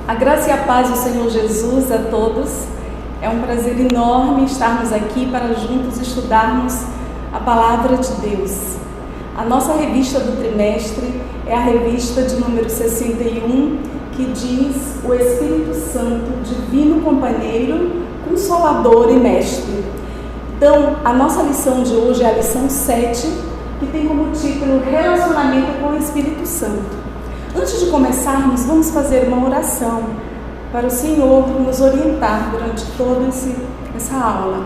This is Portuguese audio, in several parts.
A graça e a paz do Senhor Jesus a todos. É um prazer enorme estarmos aqui para juntos estudarmos a Palavra de Deus. A nossa revista do trimestre é a revista de número 61, que diz o Espírito Santo, Divino Companheiro, Consolador e Mestre. Então, a nossa lição de hoje é a lição 7, que tem como título Relacionamento com o Espírito Santo. Antes de começarmos, vamos fazer uma oração para o Senhor nos orientar durante toda essa aula.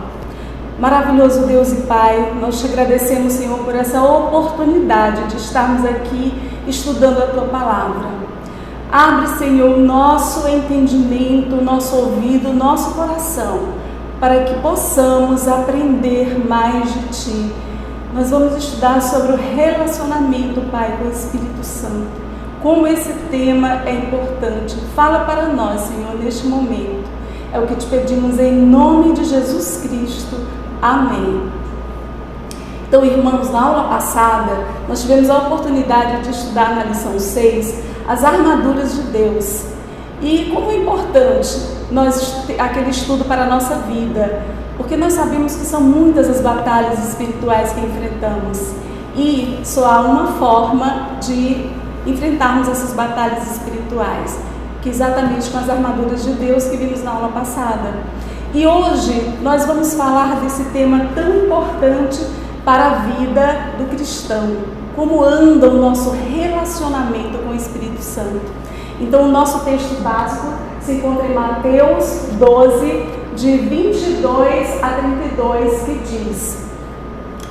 Maravilhoso Deus e Pai, nós te agradecemos, Senhor, por essa oportunidade de estarmos aqui estudando a Tua Palavra. Abre, Senhor, o nosso entendimento, o nosso ouvido, o nosso coração, para que possamos aprender mais de Ti. Nós vamos estudar sobre o relacionamento, Pai, com o Espírito Santo. Como esse tema é importante. Fala para nós, Senhor, neste momento. É o que te pedimos em nome de Jesus Cristo. Amém. Então, irmãos, na aula passada, nós tivemos a oportunidade de estudar na lição 6 as armaduras de Deus. E como é importante aquele estudo para a nossa vida, porque nós sabemos que são muitas as batalhas espirituais que enfrentamos. E só há uma forma de enfrentarmos essas batalhas espirituais, que exatamente com as armaduras de Deus que vimos na aula passada. E hoje nós vamos falar desse tema tão importante para a vida do cristão, como anda o nosso relacionamento com o Espírito Santo. Então, o nosso texto básico se encontra em Mateus 12, de 22 a 32, que diz: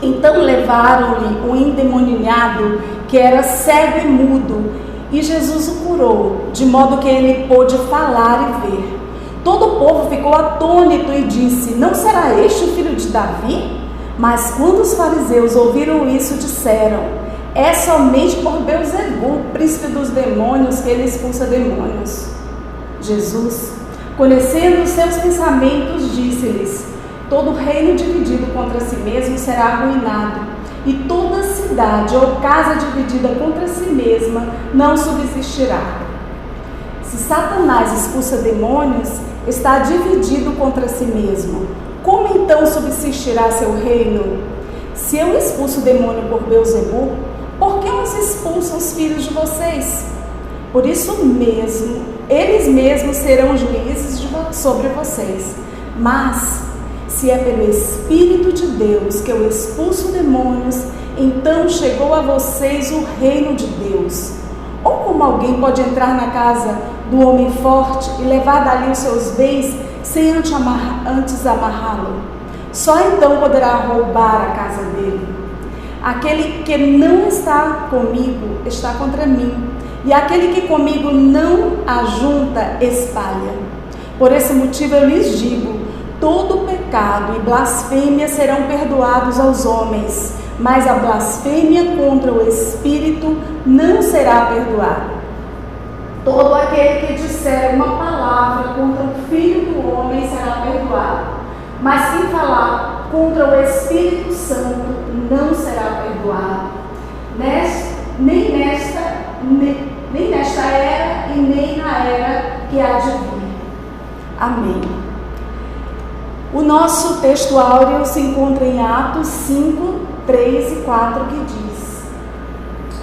Então levaram-lhe um endemoniado que era cego e mudo, e Jesus o curou, de modo que ele pôde falar e ver. Todo o povo ficou atônito e disse: Não será este o filho de Davi? Mas quando os fariseus ouviram isso, disseram: É somente por Beelzebul, príncipe dos demônios, que ele expulsa demônios. Jesus, conhecendo os seus pensamentos, disse-lhes: Todo reino dividido contra si mesmo será arruinado, e toda cidade ou casa dividida contra si mesma não subsistirá. Se Satanás expulsa demônios, está dividido contra si mesmo. Como então subsistirá seu reino? Se eu expulso o demônio por Beelzebul, por que os expulsam os filhos de vocês? Por isso mesmo, eles mesmos serão juízes sobre vocês. Mas se é pelo Espírito de Deus que eu expulso demônios, então chegou a vocês o reino de Deus. Ou como alguém pode entrar na casa do homem forte e levar dali os seus bens sem antes amarrá-lo? Só então poderá roubar a casa dele. Aquele que não está comigo está contra mim, e aquele que comigo não ajunta, espalha. Por esse motivo eu lhes digo: todo pecado e blasfêmia serão perdoados aos homens, mas a blasfêmia contra o Espírito não será perdoada. Todo aquele que disser uma palavra contra o Filho do Homem será perdoado, mas quem falar contra o Espírito Santo não será perdoado, nem nesta era e nem na era que há de vir. Amém. O nosso texto áureo se encontra em Atos 5, 3 e 4, que diz: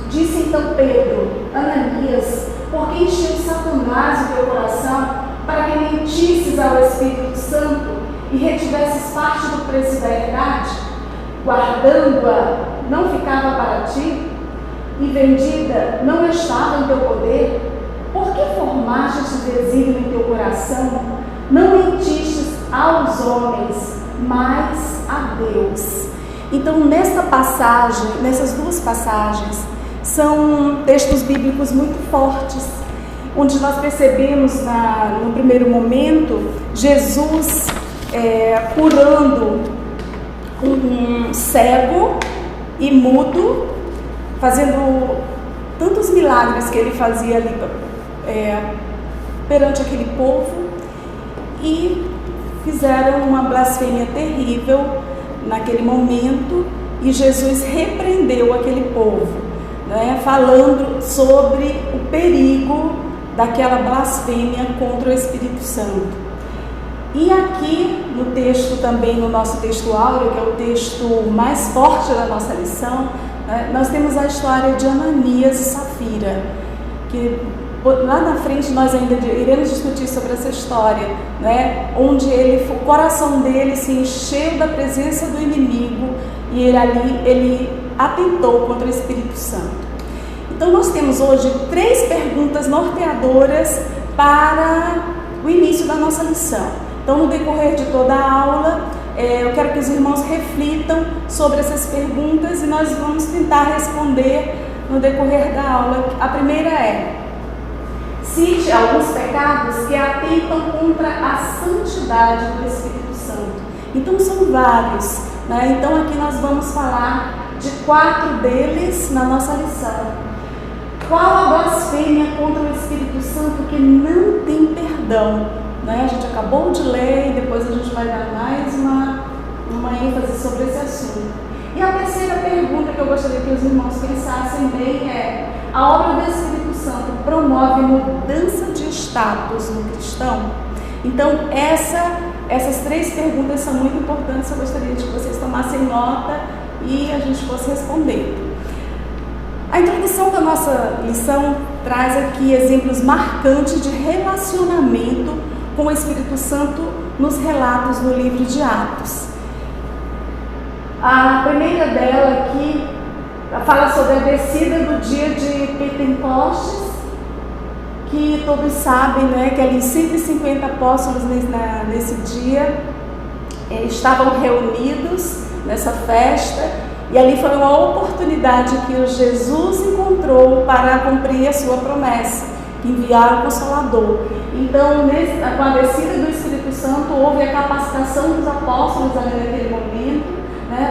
Disse então Pedro: Ananias, por que encheu Satanás o teu coração para que mentisses ao Espírito Santo e retivesses parte do preço da herdade? Guardando-a, não ficava para ti? E vendida, não estava em teu poder? Por que formaste este desígnio em teu coração? Não mentistes aos homens, mas a Deus. Então, nessas duas passagens, são textos bíblicos muito fortes, onde nós percebemos no primeiro momento Jesus curando um cego e mudo, fazendo tantos milagres que ele fazia ali perante aquele povo, e fizeram uma blasfêmia terrível naquele momento, e Jesus repreendeu aquele povo, né, falando sobre o perigo daquela blasfêmia contra o Espírito Santo. E aqui no texto também, no nosso texto áureo, que é o texto mais forte da nossa lição, nós temos a história de Ananias e Safira, que lá na frente nós ainda iremos discutir sobre essa história, onde o coração dele se encheu da presença do inimigo e ele atentou contra o Espírito Santo. Então nós temos hoje 3 perguntas norteadoras para o início da nossa lição. Então, no decorrer de toda a aula, eu quero que os irmãos reflitam sobre essas perguntas e nós vamos tentar responder no decorrer da aula. A primeira é: cite alguns pecados que atentam contra a santidade do Espírito Santo. Então, são vários, Então, aqui nós vamos falar de 4 deles na nossa lição. Qual a blasfêmia contra o Espírito Santo que não tem perdão? A gente acabou de ler e depois a gente vai dar mais uma ênfase sobre esse assunto. E a terceira pergunta que eu gostaria que os irmãos pensassem bem é: a obra do Espírito Santo promove mudança de status no cristão? Então, essas 3 perguntas são muito importantes. Eu gostaria de que vocês tomassem nota e a gente fosse responder. A introdução da nossa lição traz aqui exemplos marcantes de relacionamento com o Espírito Santo nos relatos no livro de Atos. A primeira dela aqui fala sobre a descida do dia de Pentecostes, que todos sabem, que ali 150 apóstolos nesse dia estavam reunidos nessa festa, e ali foi uma oportunidade que o Jesus encontrou para cumprir a sua promessa, enviar o Consolador. Então, com a descida do Espírito Santo, houve a capacitação dos apóstolos ali naquele momento,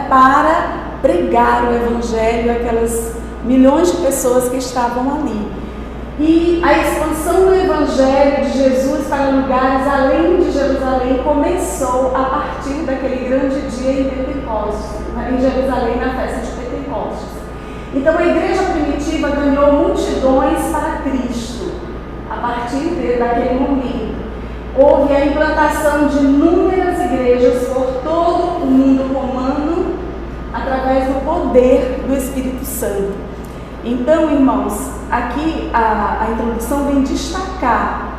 para pregar o Evangelho àquelas milhões de pessoas que estavam ali. E a expansão do Evangelho de Jesus para lugares além de Jerusalém começou a partir daquele grande dia em Pentecostes, em Jerusalém, na festa de Pentecostes. Então, a igreja primitiva ganhou multidões para Cristo. A partir daquele momento, houve a implantação de inúmeras igrejas por todo o mundo romano, através do poder do Espírito Santo. Então, irmãos, aqui a introdução vem destacar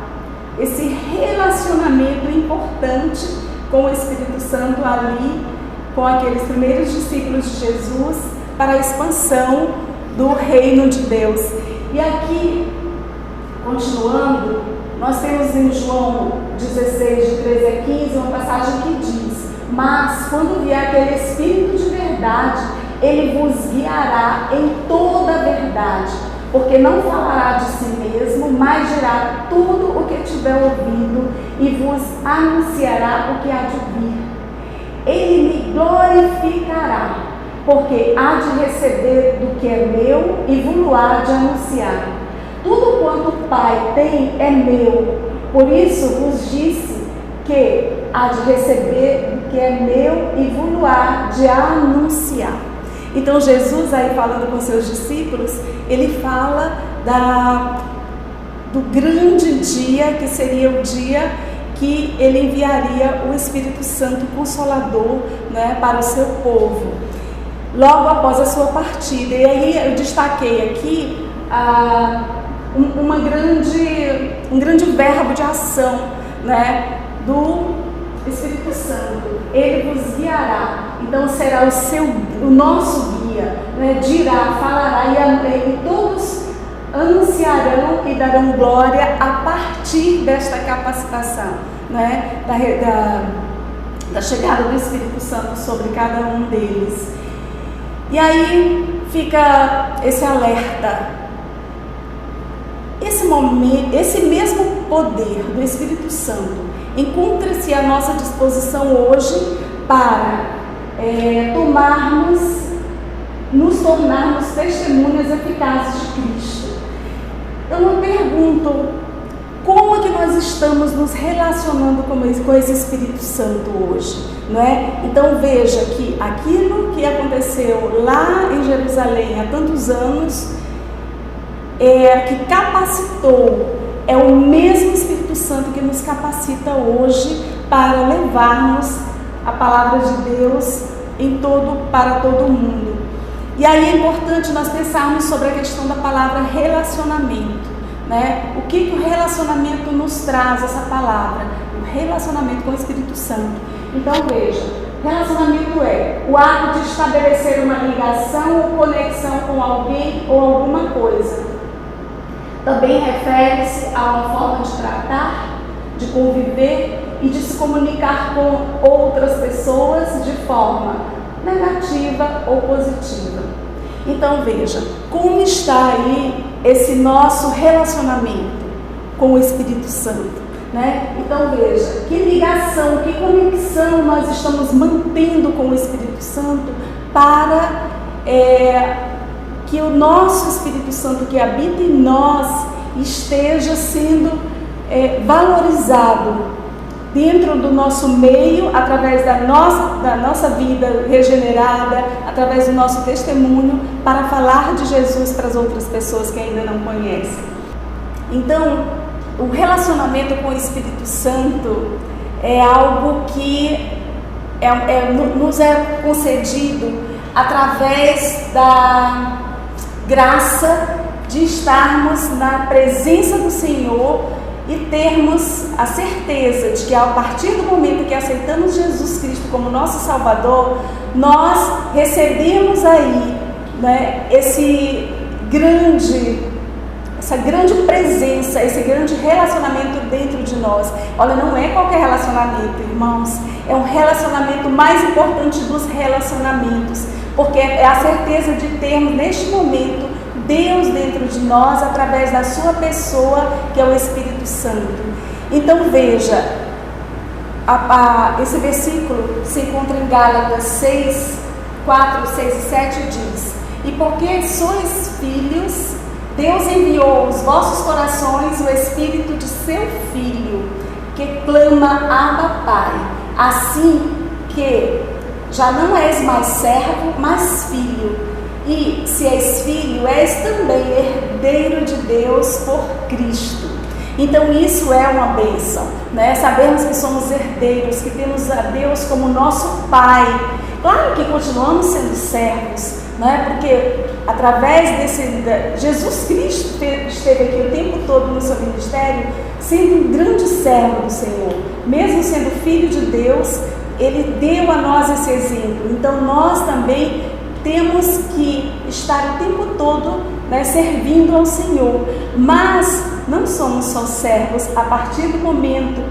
esse relacionamento importante com o Espírito Santo ali, com aqueles primeiros discípulos de Jesus, para a expansão do reino de Deus. E aqui, continuando, nós temos em João 16, de 13 a 15, uma passagem que diz: mas quando vier aquele Espírito de verdade, ele vos guiará em toda a verdade, porque não falará de si mesmo, mas dirá tudo o que tiver ouvido e vos anunciará o que há de vir. Ele me glorificará, porque há de receber do que é meu e vos há de anunciar. Tudo quanto o Pai tem é meu, por isso vos disse que há de receber do que é meu e vos há de anunciar. Então Jesus, aí falando com seus discípulos, ele fala do grande dia, que seria o dia que ele enviaria o Espírito Santo Consolador, para o seu povo, logo após a sua partida. E aí eu destaquei aqui um grande verbo de ação, do Espírito Santo. Ele vos guiará. Então será o nosso guia, dirá, falará, e todos anunciarão e darão glória a partir desta capacitação, da chegada do Espírito Santo sobre cada um deles. E aí fica esse alerta. Esse mesmo poder do Espírito Santo encontra-se à nossa disposição hoje para nos tornarmos testemunhas eficazes de Cristo. Então eu pergunto, como é que nós estamos nos relacionando com esse Espírito Santo hoje? Então veja que aquilo que aconteceu lá em Jerusalém há tantos anos, que capacitou é o mesmo Espírito Santo que nos capacita hoje para levarmos a palavra de Deus para todo mundo. E aí é importante nós pensarmos sobre a questão da palavra relacionamento, né? O que o relacionamento nos traz, essa palavra? O relacionamento com o Espírito Santo. Então veja, relacionamento é o ato de estabelecer uma ligação ou conexão com alguém ou alguma coisa. Também refere-se a uma forma de tratar, de conviver e de se comunicar com outras pessoas de forma negativa ou positiva. Então veja, como está aí esse nosso relacionamento com o Espírito Santo, né? Então veja, que ligação, que conexão nós estamos mantendo com o Espírito Santo para que o nosso Espírito Santo que habita em nós esteja sendo valorizado dentro do nosso meio, através da nossa vida regenerada, através do nosso testemunho, para falar de Jesus para as outras pessoas que ainda não conhecem. Então, o relacionamento com o Espírito Santo é algo que nos é concedido através da graça de estarmos na presença do Senhor e termos a certeza de que a partir do momento que aceitamos Jesus Cristo como nosso Salvador, nós recebemos aí, né, essa grande presença, esse grande relacionamento dentro de nós. Olha, não é qualquer relacionamento, irmãos, é um relacionamento mais importante dos relacionamentos, porque é a certeza de termos neste momento Deus dentro de nós, através da sua pessoa, que é o Espírito Santo. Então veja, esse versículo se encontra em Gálatas 6, 4, 6 e 7 diz: e porque sois filhos, Deus enviou aos vossos corações o Espírito de seu Filho, que clama Abba Pai. Assim que já não és mais servo, mas filho. E se és filho, és também herdeiro de Deus por Cristo. Então isso é uma bênção, né? Sabermos que somos herdeiros, que temos a Deus como nosso Pai. Claro que continuamos sendo servos, né? Porque através Jesus Cristo esteve aqui o tempo todo no seu ministério, sendo um grande servo do Senhor. Mesmo sendo filho de Deus, Ele deu a nós esse exemplo. Então nós também temos que estar o tempo todo, né, servindo ao Senhor. Mas não somos só servos. A partir do momento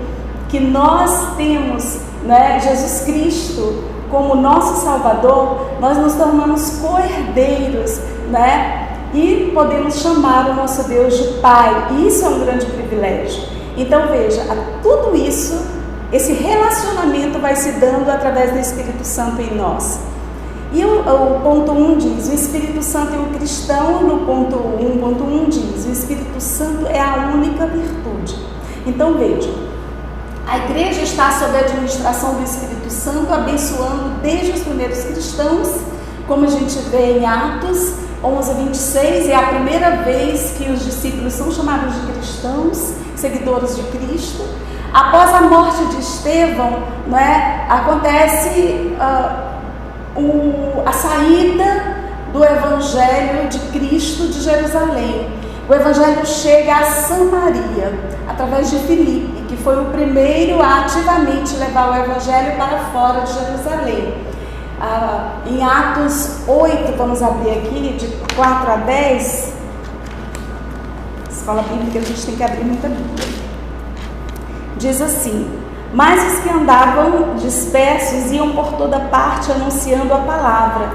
que nós temos, né, Jesus Cristo como nosso Salvador, nós nos tornamos co-herdeiros, né, e podemos chamar o nosso Deus de Pai. E isso é um grande privilégio. Então veja, tudo isso, esse relacionamento vai se dando através do Espírito Santo em nós. E o ponto 1 diz, o Espírito Santo e o cristão, no ponto 1.1 diz, o Espírito Santo é a única virtude. Então vejam, a igreja está sob a administração do Espírito Santo, abençoando desde os primeiros cristãos, como a gente vê em Atos 11:26, é a primeira vez que os discípulos são chamados de cristãos, seguidores de Cristo. Após a morte de Estevão, né, acontece a saída do Evangelho de Cristo de Jerusalém. O Evangelho chega a Samaria, através de Filipe, que foi o primeiro a ativamente levar o Evangelho para fora de Jerusalém. Em Atos 8, vamos abrir aqui, de 4 a 10, escola bíblica, a gente tem que abrir muita Bíblia. Diz assim: mas os que andavam dispersos iam por toda parte anunciando a palavra.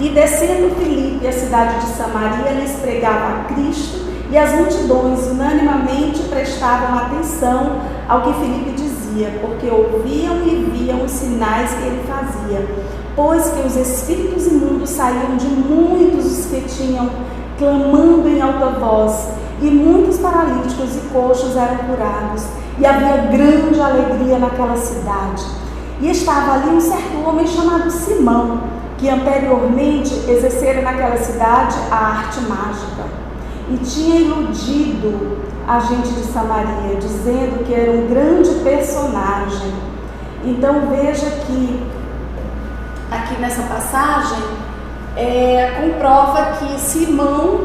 E descendo Filipe, a cidade de Samaria, lhes pregava a Cristo, e as multidões unanimemente prestavam atenção ao que Filipe dizia, porque ouviam e viam os sinais que ele fazia. Pois que os espíritos imundos saíam de muitos os que tinham, clamando em alta voz, e muitos paralíticos e coxos eram curados. E havia grande alegria naquela cidade. E estava ali um certo homem chamado Simão, que anteriormente exercera naquela cidade a arte mágica. e tinha iludido a gente de Samaria, dizendo que era um grande personagem. Então veja que aqui nessa passagem comprova que Simão,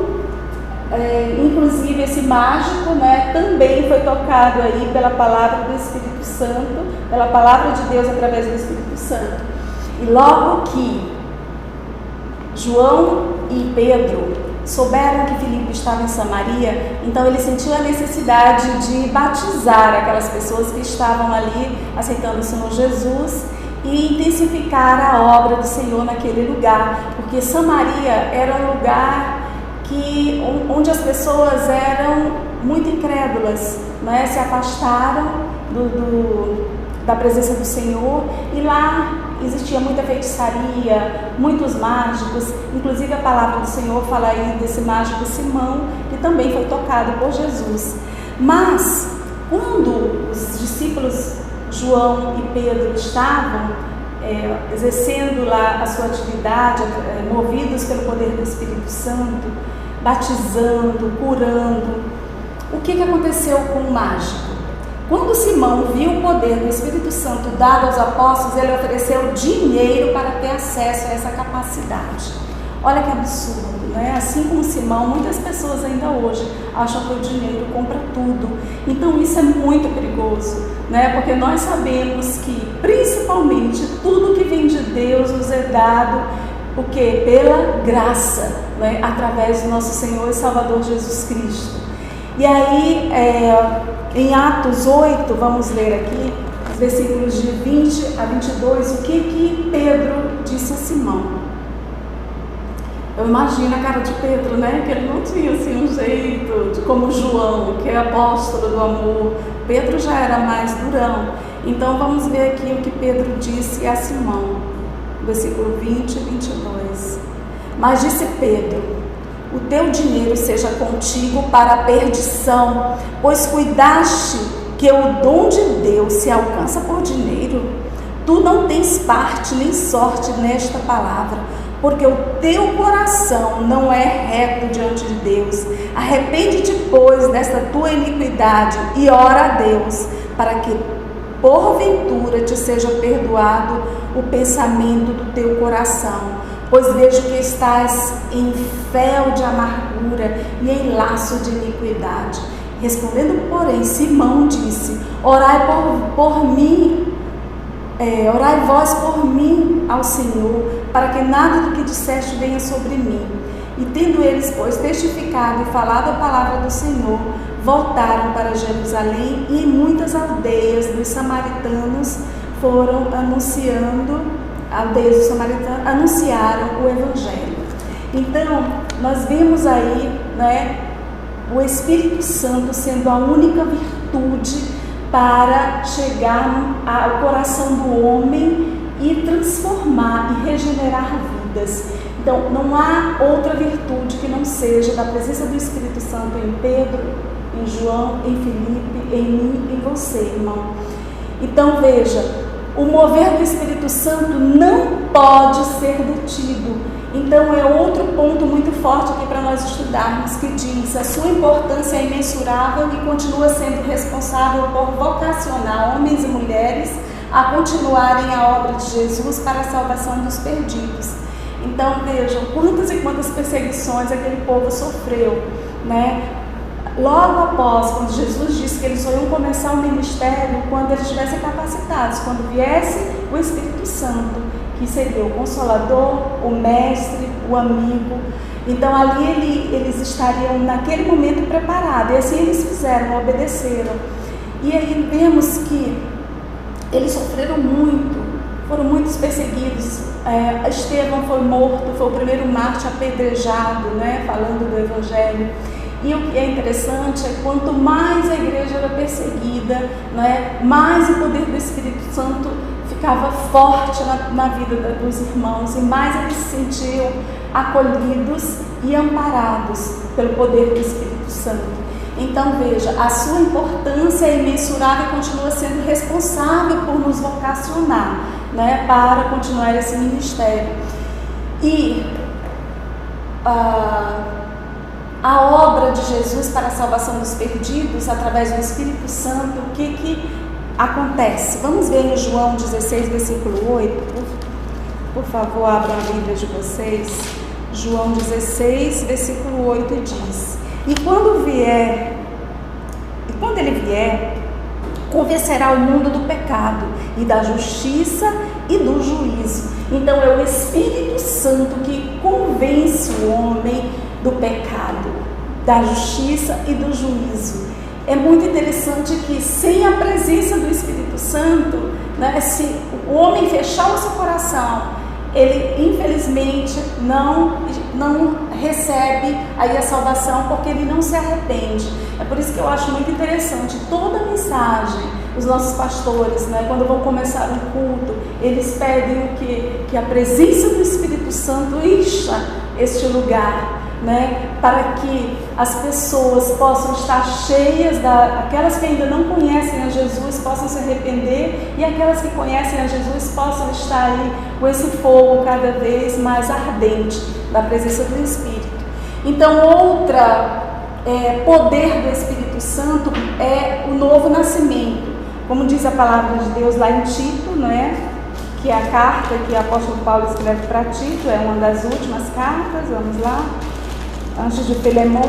inclusive esse mágico, né, também foi tocado aí pela palavra do Espírito Santo, pela palavra de Deus através do Espírito Santo. E logo que João e Pedro souberam que Filipe estava em Samaria, então ele sentiu a necessidade de batizar aquelas pessoas que estavam ali aceitando o Senhor Jesus e intensificar a obra do Senhor naquele lugar, porque Samaria era um lugar onde as pessoas eram muito incrédulas, né? Se afastaram da presença do Senhor, e lá existia muita feitiçaria, muitos mágicos. Inclusive a palavra do Senhor fala aí desse mágico Simão, que também foi tocado por Jesus. Mas quando os discípulos João e Pedro estavam exercendo lá a sua atividade, movidos pelo poder do Espírito Santo, batizando, curando, o que aconteceu com o mágico? Quando Simão viu o poder do Espírito Santo dado aos apóstolos, ele ofereceu dinheiro para ter acesso a essa capacidade. Olha que absurdo, né? Assim como Simão, muitas pessoas ainda hoje acham que o dinheiro compra tudo. Então isso é muito perigoso, né? Porque nós sabemos que, principalmente, tudo que vem de Deus nos é dado, o quê? Pela graça, né? Através do nosso Senhor e Salvador Jesus Cristo. E aí, em Atos 8, vamos ler aqui, os versículos de 20 a 22, o que Pedro disse a Simão. Eu imagino a cara de Pedro, né? Que ele não tinha assim um jeito como João, que é apóstolo do amor. Pedro já era mais durão. Então vamos ver aqui o que Pedro disse a Simão, versículo 20 e 22. Mas disse Pedro: o teu dinheiro seja contigo para a perdição, pois cuidaste que o dom de Deus se alcança por dinheiro. Tu não tens parte nem sorte nesta palavra, porque o teu coração não é reto diante de Deus. Arrepende-te, pois, desta tua iniquidade e ora a Deus, para que porventura te seja perdoado o pensamento do teu coração. Pois vejo que estás em fel de amargura e em laço de iniquidade. Respondendo, porém, Simão disse: orai por mim, orai vós por mim ao Senhor, para que nada do que disseste venha sobre mim. E tendo eles, pois, testificado e falado a palavra do Senhor, voltaram para Jerusalém, e em muitas aldeias dos samaritanos foram aldeias dos samaritanos anunciaram o Evangelho. Então, nós vemos aí, né, o Espírito Santo sendo a única virtude para chegar ao coração do homem e transformar e regenerar vidas. Então, não há outra virtude que não seja da presença do Espírito Santo em Pedro, em João, em Filipe, em mim, em você, irmão. Então, veja, o mover do Espírito Santo não pode ser detido. Então é outro ponto muito forte aqui para nós estudarmos, que diz: a sua importância é imensurável e continua sendo responsável por vocacionar homens e mulheres a continuarem a obra de Jesus para a salvação dos perdidos. Então vejam quantas e quantas perseguições aquele povo sofreu, né? Logo após, quando Jesus disse que eles só iam começar o ministério quando eles estivessem capacitados, quando viesse o Espírito Santo, que seria o Consolador, o Mestre, o Amigo. Então ali eles estariam naquele momento preparados, e assim eles fizeram, obedeceram. E aí vemos que eles sofreram muito, foram muitos perseguidos. Estevão foi morto, foi o primeiro mártir apedrejado, né, falando do Evangelho. E o que é interessante é quanto mais a igreja era perseguida, né, mais o poder do Espírito Santo ficava forte na vida dos irmãos, e mais eles se sentiam acolhidos e amparados pelo poder do Espírito Santo. Então veja, a sua importância é imensurável e continua sendo responsável por nos vocacionar, né, para continuar esse ministério. E a obra de Jesus para a salvação dos perdidos através do Espírito Santo, o que acontece? Vamos ver em João 16, versículo 8. Por favor, abram a Bíblia de vocês. João 16, versículo 8 diz: E quando ele vier, convencerá o mundo do pecado e da justiça e do juízo. Então é o Espírito Santo que convence o homem do pecado, da justiça e do juízo. É muito interessante que sem a presença do Espírito Santo, né, se o homem fechar o seu coração, ele infelizmente não recebe aí a salvação, porque ele não se arrepende. É por isso que eu acho muito interessante toda a mensagem, os nossos pastores, né, quando vão começar um culto, eles pedem o quê? Que a presença do Espírito Santo encha este lugar, né, para que as pessoas possam estar cheias, aquelas que ainda não conhecem a Jesus possam se arrepender, e aquelas que conhecem a Jesus possam estar aí com esse fogo cada vez mais ardente da presença do Espírito. Então, outra poder do Espírito Santo é o novo nascimento, como diz a palavra de Deus lá em Tito, né, que é a carta que o apóstolo Paulo escreve para Tito, é uma das últimas cartas, vamos lá, antes de Filemão,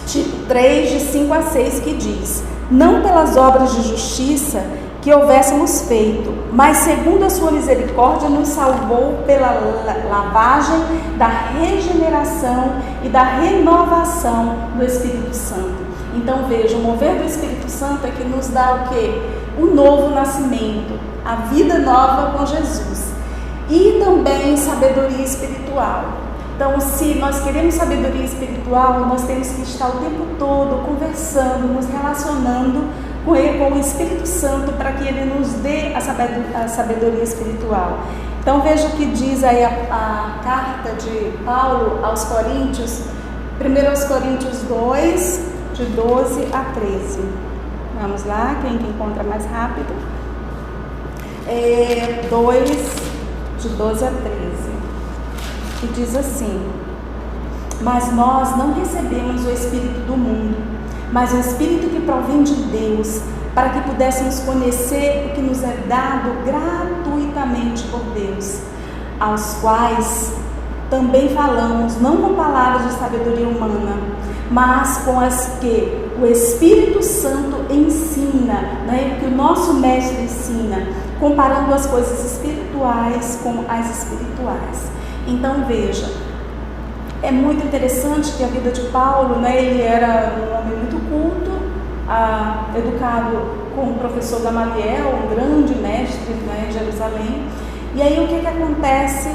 Tito 3, de 5 a 6, que diz: Não pelas obras de justiça que houvéssemos feito, mas segundo a sua misericórdia nos salvou pela lavagem da regeneração e da renovação do Espírito Santo. Então veja, o mover do Espírito Santo é que nos dá o quê? O novo nascimento, a vida nova com Jesus, e também sabedoria espiritual. Então, se nós queremos sabedoria espiritual, nós temos que estar o tempo todo conversando, nos relacionando com o Espírito Santo, para que ele nos dê a sabedoria espiritual. Então veja o que diz aí a carta de Paulo aos Coríntios, 1 Coríntios 2, de 12 a 13. Vamos lá, quem encontra mais rápido? 2, de 12 a 13. Que diz assim: Mas nós não recebemos o Espírito do mundo, mas o Espírito que provém de Deus, para que pudéssemos conhecer o que nos é dado gratuitamente por Deus, aos quais também falamos, não com palavras de sabedoria humana, mas com as que o Espírito Santo ensina, né? Que o nosso mestre ensina, comparando as coisas espirituais com as espirituais. Então veja, é muito interessante que a vida de Paulo, né, ele era um homem muito culto, educado com o professor Gamaliel, um grande mestre, né, em Jerusalém. E aí o que acontece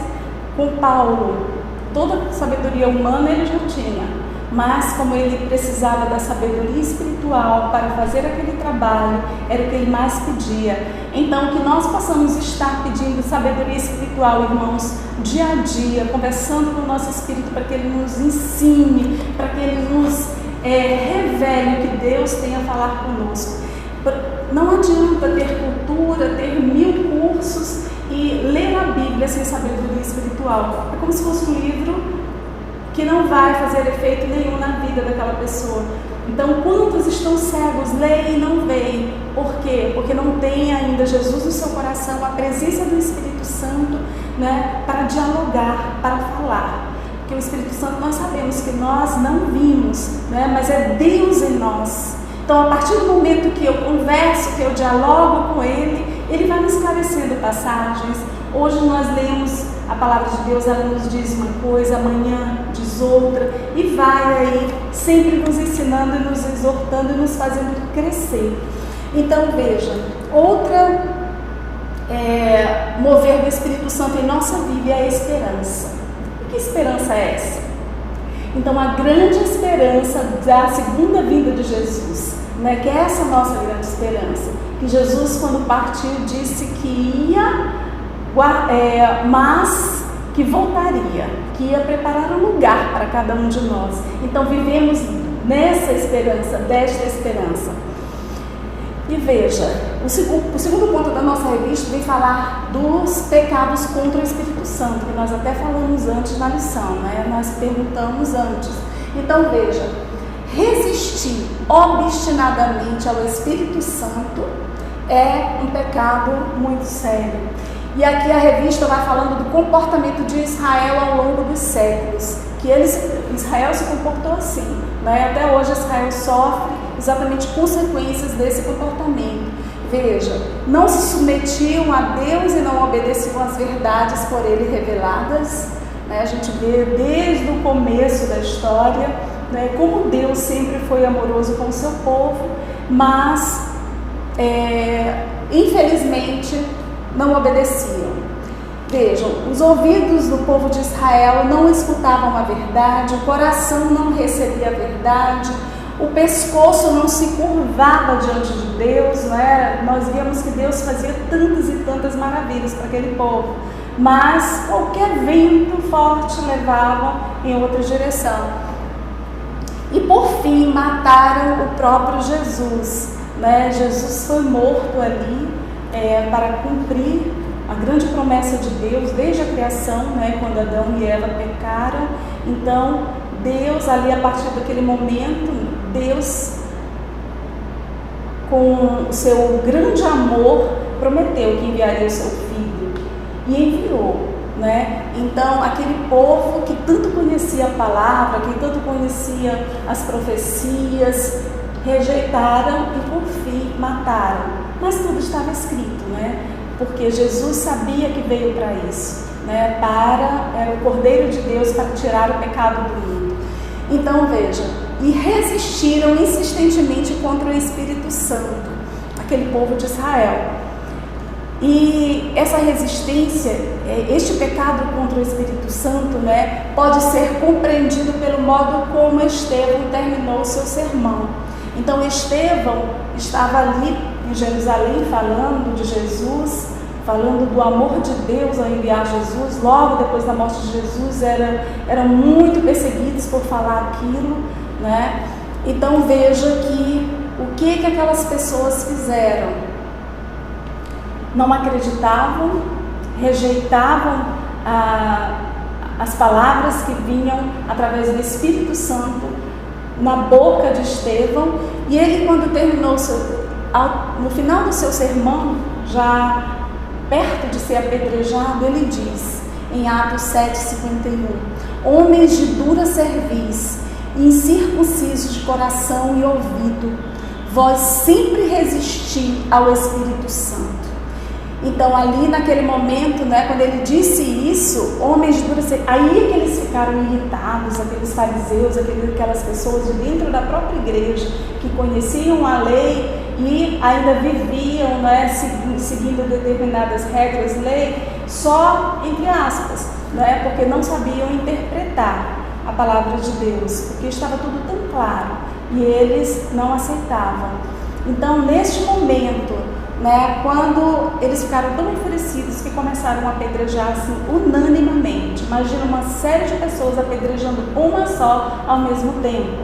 com Paulo? Toda a sabedoria humana ele já tinha, mas como ele precisava da sabedoria espiritual para fazer aquele trabalho, era o que ele mais pedia. Então, que nós possamos estar pedindo sabedoria espiritual, irmãos, dia a dia, conversando com o nosso Espírito, para que ele nos ensine, para que ele nos revele o que Deus tem a falar conosco. Não adianta ter cultura, ter 1000 cursos e ler a Bíblia sem sabedoria espiritual. É como se fosse um livro que não vai fazer efeito nenhum na vida daquela pessoa. Então, quantos estão cegos, leem e não veem? Por quê? Porque não tem ainda Jesus no seu coração, a presença do Espírito Santo, né, para dialogar, para falar. Porque o Espírito Santo, nós sabemos que nós não vimos, né, mas é Deus em nós. Então, a partir do momento que eu converso, que eu dialogo com Ele, Ele vai me esclarecendo passagens. Hoje nós lemos a palavra de Deus, ela nos diz uma coisa, amanhã diz outra, e vai aí sempre nos ensinando e nos exortando e nos fazendo crescer. Então veja, outra mover do Espírito Santo em nossa vida é a esperança. Que esperança é essa? Então a grande esperança da segunda vinda de Jesus, né, que é essa nossa grande esperança, que Jesus, quando partiu, disse que ia, mas que voltaria, que ia preparar um lugar para cada um de nós. Então vivemos nessa esperança, desta esperança. E veja, o segundo ponto da nossa revista vem falar dos pecados contra o Espírito Santo, que nós até falamos antes na lição, né? Nós perguntamos antes. Então veja, resistir obstinadamente ao Espírito Santo é um pecado muito sério. E aqui a revista vai falando do comportamento de Israel ao longo dos séculos, que Israel se comportou assim, né? Até hoje Israel sofre exatamente consequências desse comportamento. Veja, não se submetiam a Deus e não obedeciam às verdades por ele reveladas, né? A gente vê desde o começo da história, né, como Deus sempre foi amoroso com o seu povo, mas infelizmente não obedeciam. Vejam, os ouvidos do povo de Israel não escutavam a verdade, o coração não recebia a verdade, o pescoço não se curvava diante de Deus, não era? Nós víamos que Deus fazia tantas e tantas maravilhas para aquele povo, mas qualquer vento forte levava em outra direção. E por fim mataram o próprio Jesus, né? Jesus foi morto ali para cumprir a grande promessa de Deus desde a criação, né? Quando Adão e Eva pecaram. Então Deus ali, a partir daquele momento, Deus, com o seu grande amor, prometeu que enviaria o seu filho e enviou, né? Então aquele povo que tanto conhecia a palavra, que tanto conhecia as profecias, rejeitaram e por fim mataram. Mas tudo estava escrito, né? Porque Jesus sabia que veio para isso, né? Era o Cordeiro de Deus para tirar o pecado do mundo. Então veja, e resistiram insistentemente contra o Espírito Santo, aquele povo de Israel. E essa resistência, este pecado contra o Espírito Santo, né, pode ser compreendido pelo modo como Estevão terminou o seu sermão. Então Estevão estava ali em Jerusalém falando de Jesus, falando do amor de Deus ao enviar Jesus. Logo depois da morte de Jesus eram muito perseguidos por falar aquilo, né? Então veja o que aquelas pessoas fizeram. Não acreditavam, rejeitavam as palavras que vinham através do Espírito Santo na boca de Estevão. E ele, quando terminou no final do seu sermão, já perto de ser apedrejado, ele diz em Atos 7:51: homens de dura cerviz, incircuncisos de coração e ouvido, vós sempre resisti ao Espírito Santo. Então ali naquele momento, né, quando ele disse isso, homens de dura cerviz, aí é que eles ficaram irritados, aqueles fariseus, aquelas pessoas de dentro da própria igreja, que conheciam a lei e ainda viviam, né, seguindo determinadas regras, lei, só entre aspas, né, porque não sabiam interpretar a palavra de Deus, porque estava tudo tão claro e eles não aceitavam. Então neste momento, né, quando eles ficaram tão enfurecidos que começaram a apedrejar assim, unanimemente, imagina uma série de pessoas apedrejando uma só ao mesmo tempo.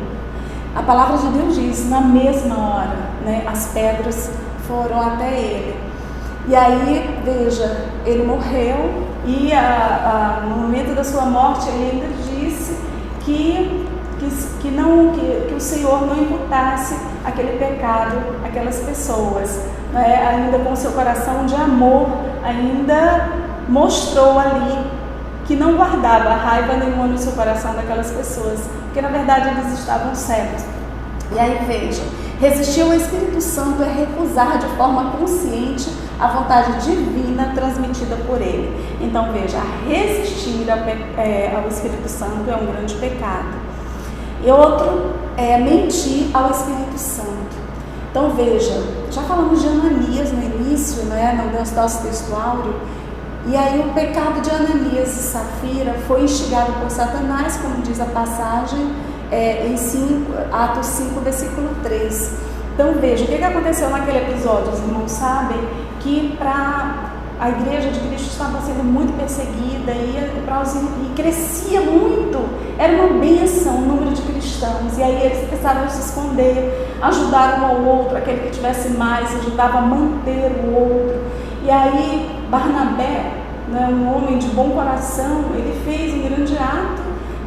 A palavra de Deus diz, na mesma hora, né, as pedras foram até ele. E aí, veja, ele morreu e no momento da sua morte ele ainda disse que o Senhor não imputasse aquele pecado àquelas pessoas, né? Ainda com seu coração de amor, ainda mostrou ali que não guardava raiva nenhuma no seu coração daquelas pessoas, porque na verdade eles estavam cegos. E aí veja, resistir ao Espírito Santo é recusar de forma consciente a vontade divina transmitida por ele. Então veja, resistir ao Espírito Santo é um grande pecado. E outro é mentir ao Espírito Santo. Então veja, já falamos de Ananias no início, né, no nosso texto áureo. E aí o pecado de Ananias e Safira foi instigado por Satanás, como diz a passagem em Atos 5, versículo 3. Então veja, o que aconteceu naquele episódio? Os irmãos sabem que a igreja de Cristo estava sendo muito perseguida e crescia muito, era uma bênção o número de cristãos, e aí eles precisavam se esconder, ajudar um ao outro, aquele que tivesse mais ajudava a manter o outro. E aí Barnabé, né, um homem de bom coração, ele fez um grande ato,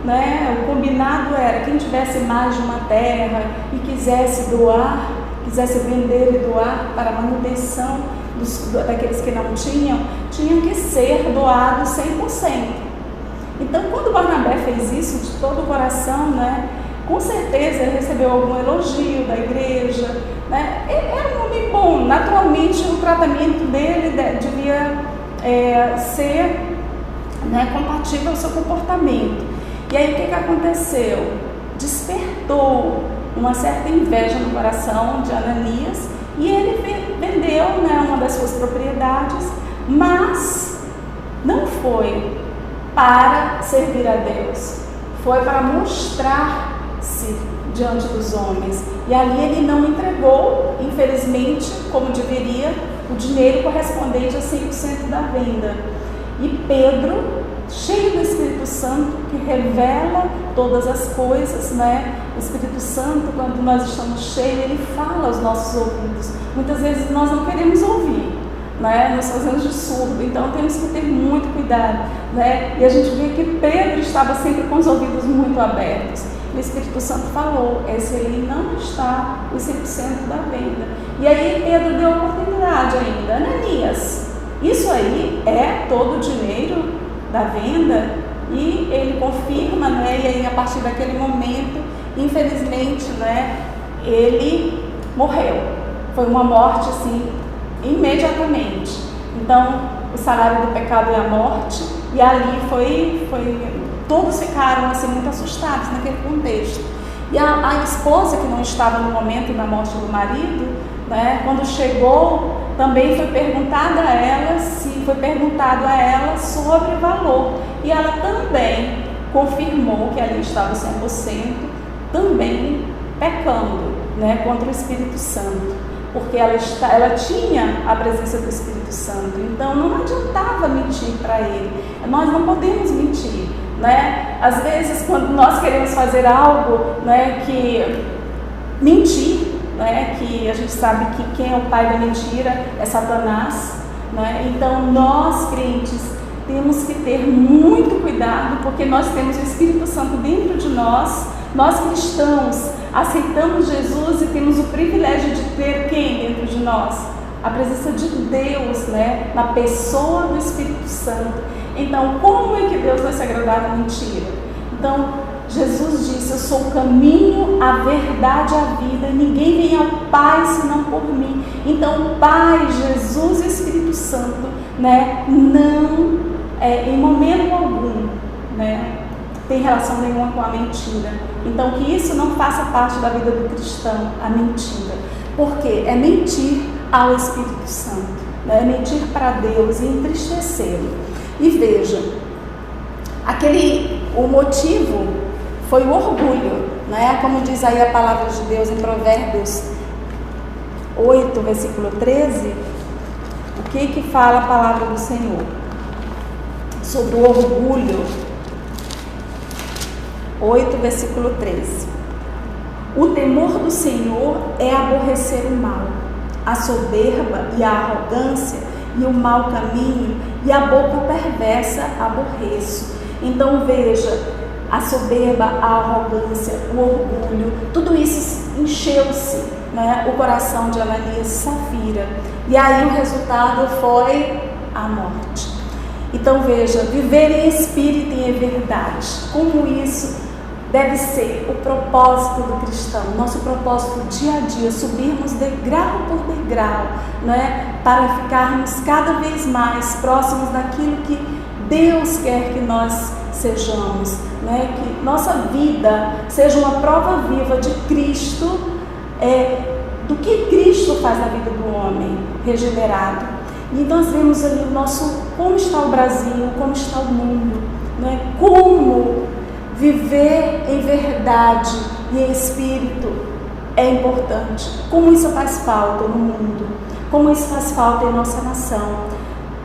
né? O combinado era quem tivesse mais de uma terra e quisesse doar, quisesse vender e doar para a manutenção daqueles que não tinham que ser doados 100%. Então, quando Barnabé fez isso de todo o coração, né, com certeza ele recebeu algum elogio da igreja, né? Ele era um homem bom, naturalmente o tratamento dele devia ser, né, compatível ao seu comportamento. E aí o que aconteceu? Despertou uma certa inveja no coração de Ananias e ele vendeu, né, uma das suas propriedades, mas não foi para servir a Deus, foi para mostrar-se diante dos homens. E ali ele não entregou, infelizmente, como deveria, o dinheiro correspondente a 100% da venda. E Pedro, cheio do Espírito Santo, que revela todas as coisas, né? O Espírito Santo, quando nós estamos cheios, ele fala aos nossos ouvidos. Muitas vezes nós não queremos ouvir, né? Nós fazemos de surdo, então temos que ter muito cuidado, né? E a gente vê que Pedro estava sempre com os ouvidos muito abertos. O Espírito Santo falou, esse aí não está os 100% da venda. E aí Pedro deu a oportunidade ainda. Ananias, isso aí é todo o dinheiro da venda? E ele confirma, né? E aí a partir daquele momento, infelizmente, né, ele morreu. Foi uma morte assim, imediatamente. Então, o salário do pecado é a morte, e ali todos ficaram assim muito assustados naquele contexto. E a esposa, que não estava no momento da morte do marido, né, quando chegou, também foi perguntado a ela sobre o valor, e ela também confirmou que ali estava 100%, também pecando, né, contra o Espírito Santo, porque ela tinha a presença do Espírito Santo. Então não adiantava mentir para ele. Nós não podemos mentir, né? Às vezes, quando nós queremos fazer algo, né, que mentir, né, que a gente sabe que quem é o pai da mentira é Satanás, né? Então nós, crentes, temos que ter muito cuidado, porque nós temos o Espírito Santo dentro de nós. Nós cristãos aceitamos Jesus e temos o privilégio de ter quem dentro de nós? A presença de Deus, né? Na pessoa do Espírito Santo. Então, como é que Deus vai se agradar da mentira? Então, Jesus disse, eu sou o caminho, a verdade e a vida, e ninguém vem ao Pai senão por mim. Então, Pai, Jesus e Espírito Santo, né, não, em momento algum, né, tem relação nenhuma com a mentira. Então, que isso não faça parte da vida do cristão, a mentira. Porque é mentir ao Espírito Santo, né, é mentir para Deus e entristecê-lo. E veja, o motivo foi o orgulho, né? Como diz aí a palavra de Deus em Provérbios 8, versículo 13, o que fala a palavra do Senhor? Sobre o orgulho. 8, versículo 13. O temor do Senhor é aborrecer o mal, a soberba e a arrogância e o mau caminho e a boca perversa aborreço. Então veja, a soberba, a arrogância, o orgulho, tudo isso encheu-se, né, o coração de Ananias e Safira. E aí o resultado foi a morte. Então veja, viver em espírito e em verdade, como isso deve ser o propósito do cristão, nosso propósito dia a dia, subirmos degrau por degrau, né, para ficarmos cada vez mais próximos daquilo que Deus quer que nós sejamos, né, que nossa vida seja uma prova viva de Cristo, do que Cristo faz na vida do homem regenerado. E nós vemos ali como está o Brasil, como está o mundo, né, como viver em verdade e em espírito é importante. Como isso faz falta no mundo, como isso faz falta em nossa nação.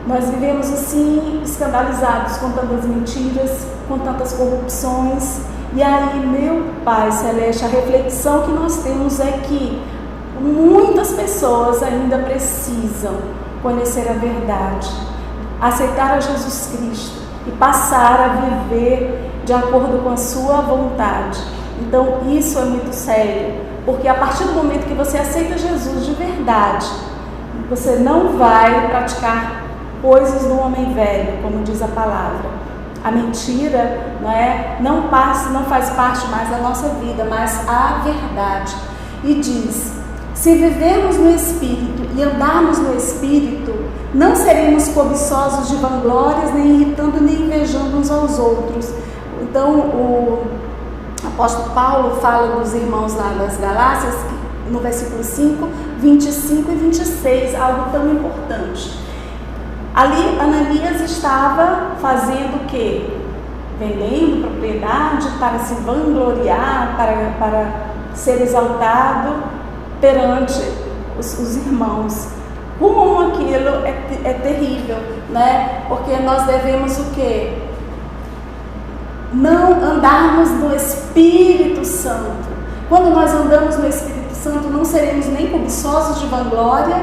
Nós vivemos assim, escandalizados com tantas mentiras, com tantas corrupções. E aí, meu Pai Celeste, a reflexão que nós temos é que muitas pessoas ainda precisam conhecer a verdade, aceitar a Jesus Cristo e passar a viver de acordo com a sua vontade. Então isso é muito sério, porque a partir do momento que você aceita Jesus de verdade, você não vai praticar coisas do homem velho, como diz a palavra. A mentira não faz parte mais da nossa vida, mas a verdade. E diz: se vivermos no Espírito e andarmos no Espírito, não seremos cobiçosos de vanglórias, nem irritando, nem invejando uns aos outros. Então, o apóstolo Paulo fala dos irmãos lá das Galácias, no versículo 5, 25 e 26, algo tão importante. Ali, Ananias estava fazendo o quê? Vendendo propriedade para se vangloriar, para ser exaltado perante os irmãos. Como aquilo é terrível, Porque nós devemos o quê? Não andarmos no Espírito Santo. Quando nós andamos no Espírito Santo, não seremos nem cobiçosos de vanglória,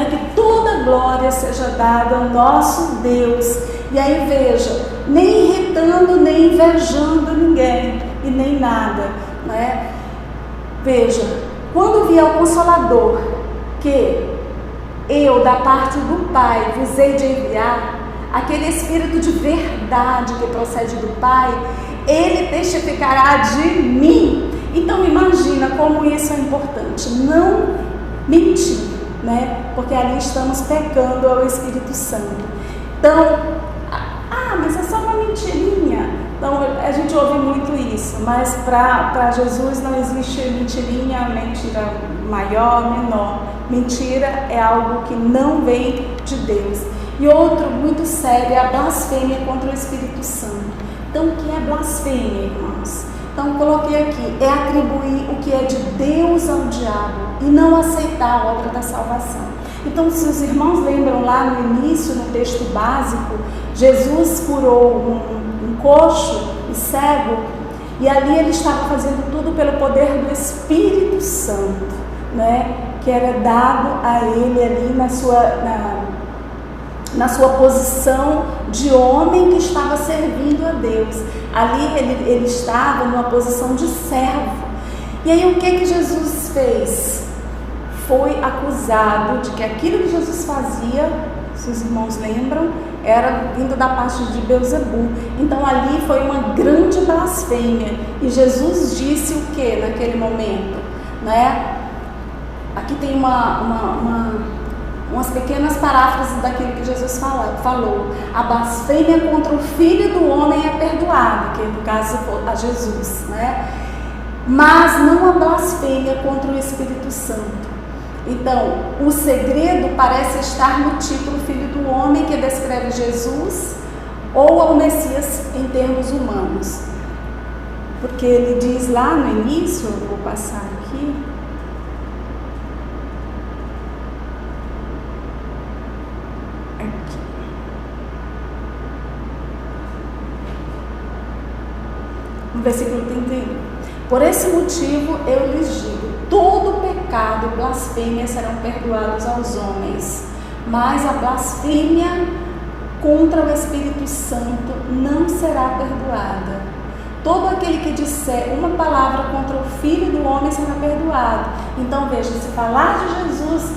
que toda glória seja dada ao nosso Deus. E aí veja, nem irritando, nem invejando ninguém e nem nada, Veja, quando vier o Consolador, que eu, da parte do Pai, vos hei de enviar, aquele Espírito de verdade que procede do Pai, ele testificará de mim. Então imagina como isso é importante, não mentir, Porque ali estamos pecando ao Espírito Santo. Então, mas é só uma mentirinha. Então a gente ouve muito isso, mas para Jesus não existe mentirinha, mentira maior, menor. Mentira é algo que não vem de Deus. E outro muito sério é a blasfêmia contra o Espírito Santo. Então o que é blasfêmia, irmãos? Então coloquei aqui, é atribuir o que é de Deus ao diabo e não aceitar a obra da salvação. Então, se os irmãos lembram lá no início, no texto básico, Jesus curou um coxo e cego, e ali ele estava fazendo tudo pelo poder do Espírito Santo, que era dado a ele ali na sua posição de homem que estava servindo a Deus. Ali ele estava numa posição de servo. E aí o que Jesus fez? Foi acusado de que aquilo que Jesus fazia, se os irmãos lembram, era vindo da parte de Belzebu. Então ali foi uma grande blasfêmia. E Jesus disse o que naquele momento? Aqui tem umas pequenas paráfrases daquilo que Jesus falou. A blasfêmia contra o Filho do Homem é perdoada, que no caso a Jesus, Mas não a blasfêmia contra o Espírito Santo. Então, o segredo parece estar no título Filho do Homem, que descreve Jesus ou ao Messias em termos humanos. Porque ele diz lá no início, eu vou passar aqui, no versículo 31. Por esse motivo eu lhes digo, todo pecado e blasfêmia serão perdoados aos homens, mas a blasfêmia contra o Espírito Santo não será perdoada. Todo aquele que disser uma palavra contra o Filho do Homem será perdoado. Então veja, se falar de Jesus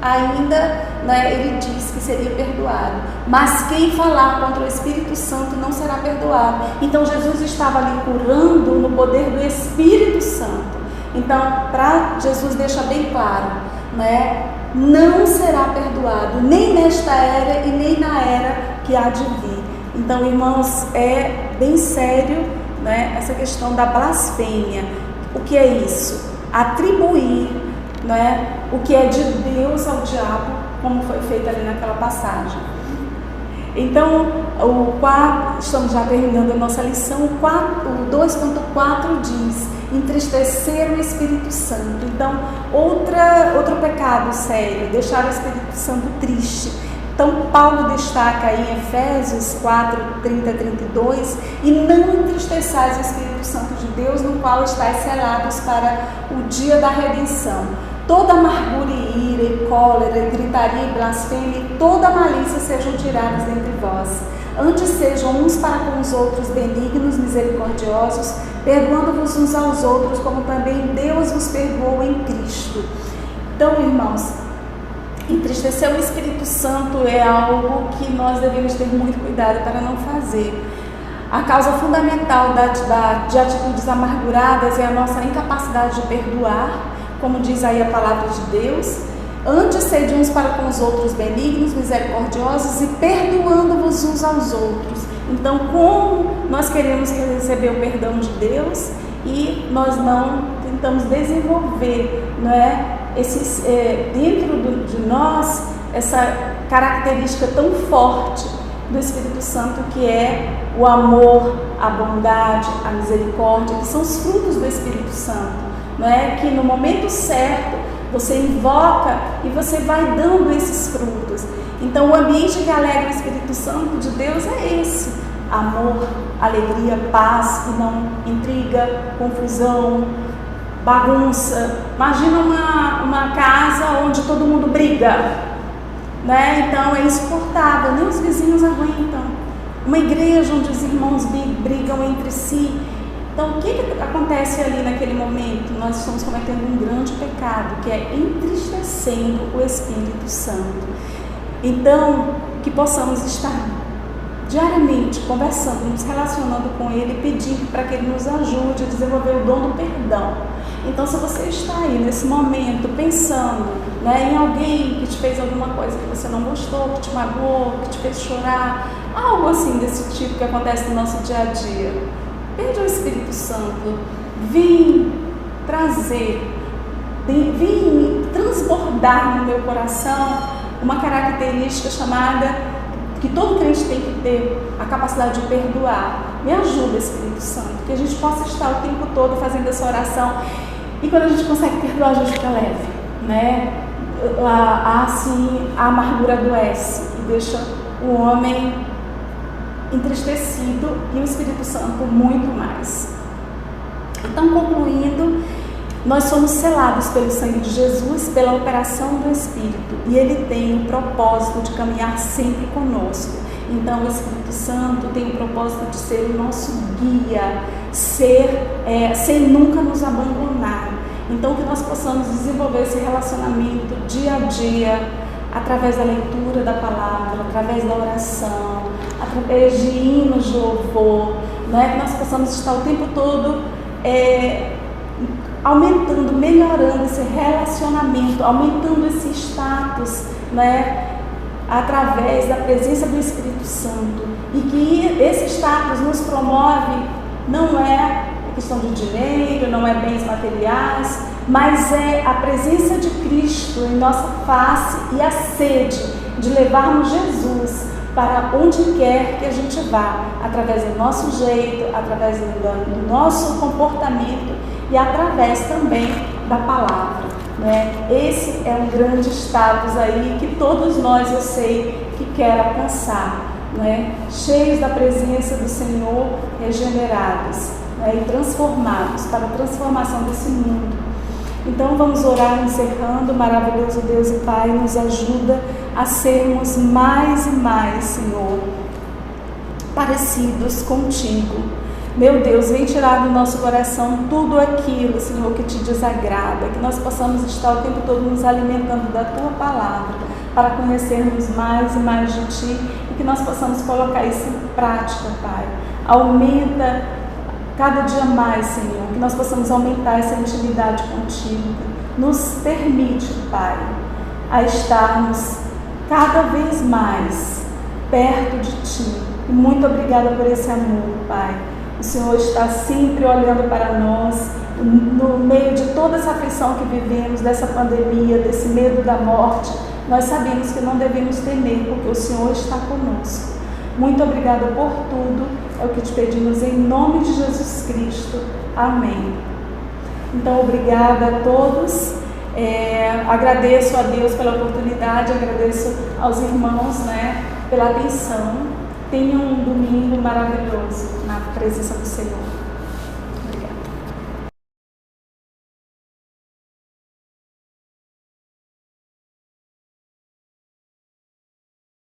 ainda, ele diz que seria perdoado, mas quem falar contra o Espírito Santo não será perdoado. Então Jesus estava ali curando no poder do Espírito Santo. Então, Jesus deixa bem claro, não será perdoado, nem nesta era e nem na era que há de vir. Então, irmãos, é bem sério, essa questão da blasfêmia. O que é isso? Atribuir, o que é de Deus ao diabo, como foi feito ali naquela passagem. Então, estamos já terminando a nossa lição. O 2.4 diz: entristecer o Espírito Santo. Então, outro pecado sério, deixar o Espírito Santo triste. Então, Paulo destaca aí em Efésios 4, 30 a 32, e não entristeçais o Espírito Santo de Deus, no qual estáis selados para o dia da redenção. toda amargura e ira, e cólera, e gritaria, e blasfêmia, e toda malícia sejam tiradas dentre vós. Antes sejam uns para com os outros benignos, misericordiosos, perdoando-vos uns aos outros, como também Deus vos perdoou em Cristo. Então, irmãos, entristecer o Espírito Santo é algo que nós devemos ter muito cuidado para não fazer. A causa fundamental de atitudes amarguradas é a nossa incapacidade de perdoar, como diz aí a palavra de Deus. Antes sede uns para com os outros benignos, misericordiosos e perdoando-vos uns aos outros. Então, como nós queremos receber o perdão de Deus e nós não tentamos desenvolver, não é, dentro de nós essa característica tão forte do Espírito Santo, que é o amor, a bondade, a misericórdia, que são os frutos do Espírito Santo, não é? Que no momento certo você invoca e você vai dando esses frutos. Então, o ambiente que alegra o Espírito Santo de Deus é esse: amor, alegria, paz, e não intriga, confusão, bagunça. Imagina uma casa onde todo mundo briga, né? Então é insuportável, nem os vizinhos aguentam. Uma igreja onde os irmãos brigam entre si. Então, o que acontece ali naquele momento? Nós estamos cometendo um grande pecado, que é entristecendo o Espírito Santo. Então, que possamos estar diariamente conversando, nos relacionando com Ele, pedir para que Ele nos ajude a desenvolver o dom do perdão. Então, se você está aí nesse momento pensando, né, em alguém que te fez alguma coisa que você não gostou, que te magoou, que te fez chorar, algo assim desse tipo que acontece no nosso dia a dia, pede ao Espírito Santo vir trazer, vir transbordar no meu coração uma característica chamada, que todo crente tem que ter, a capacidade de perdoar. Me ajuda, Espírito Santo, que a gente possa estar o tempo todo fazendo essa oração, e quando a gente consegue perdoar, a gente fica leve, né? Assim, a amargura adoece e deixa o homem entristecido, e o Espírito Santo muito mais. Então, concluindo, nós somos selados pelo sangue de Jesus, pela operação do Espírito, e Ele tem o propósito de caminhar sempre conosco. Então, o Espírito Santo tem o propósito de ser o nosso guia, sem nunca nos abandonar. Então, que nós possamos desenvolver esse relacionamento dia a dia, através da leitura da palavra, através da oração, através de hinos de louvor, né? Que nós possamos estar o tempo todo aumentando, melhorando esse relacionamento, aumentando esse status, né? Através da presença do Espírito Santo, e que esse status nos promove, não é questão de dinheiro, não é bens materiais, mas é a presença de Cristo em nossa face e a sede de levarmos Jesus para onde quer que a gente vá, através do nosso jeito, através do nosso comportamento e através também da palavra, né? Esse é um grande status aí que todos nós, eu sei, que quer alcançar, né? Cheios da presença do Senhor, regenerados, né? E transformados para a transformação desse mundo. Então vamos orar encerrando. Maravilhoso Deus e Pai, nos ajuda a sermos mais e mais, Senhor, parecidos contigo. Meu Deus, vem tirar do nosso coração tudo aquilo, Senhor, que te desagrada, que nós possamos estar o tempo todo nos alimentando da Tua Palavra, para conhecermos mais e mais de Ti, e que nós possamos colocar isso em prática, Pai. Aumenta cada dia mais, Senhor, que nós possamos aumentar essa intimidade contigo. Nos permite, Pai, a estarmos cada vez mais perto de Ti. E muito obrigada por esse amor, Pai. O Senhor está sempre olhando para nós, no meio de toda essa aflição que vivemos, dessa pandemia, desse medo da morte. Nós sabemos que não devemos temer, porque o Senhor está conosco. Muito obrigada por tudo, é o que te pedimos em nome de Jesus Cristo. Amém. Então, obrigada a todos. Agradeço a Deus pela oportunidade, agradeço aos irmãos, né, pela atenção. Tenham um domingo maravilhoso na presença do Senhor.